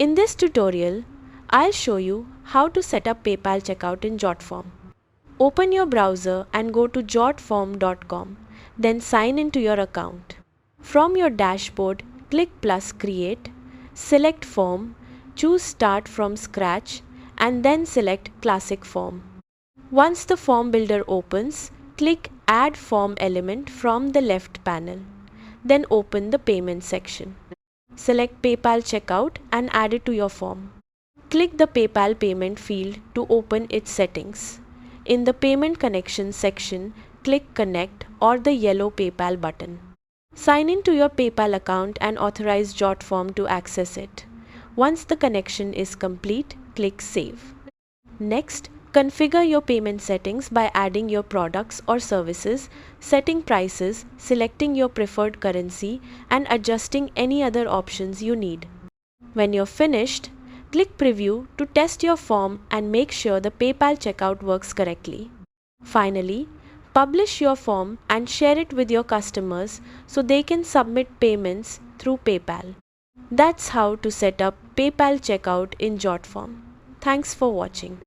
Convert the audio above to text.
In this tutorial, I'll show you how to set up PayPal checkout in Jotform. Open your browser and go to jotform.com, then sign into your account. From your dashboard, click plus create, select form, choose start from scratch and then select classic form. Once the form builder opens, click add form element from the left panel. Then open the payment section. Select PayPal checkout and add it to your form. Click the PayPal payment field to open its settings. In the payment connection section, click connect or the yellow PayPal button. Sign in to your PayPal account and authorize Jotform to access it. Once the connection is complete, click save. Next, configure your payment settings by adding your products or services, setting prices, selecting your preferred currency, and adjusting any other options you need. When you're finished, click Preview to test your form and make sure the PayPal checkout works correctly. Finally, publish your form and share it with your customers so they can submit payments through PayPal. That's how to set up PayPal checkout in Jotform. Thanks for watching.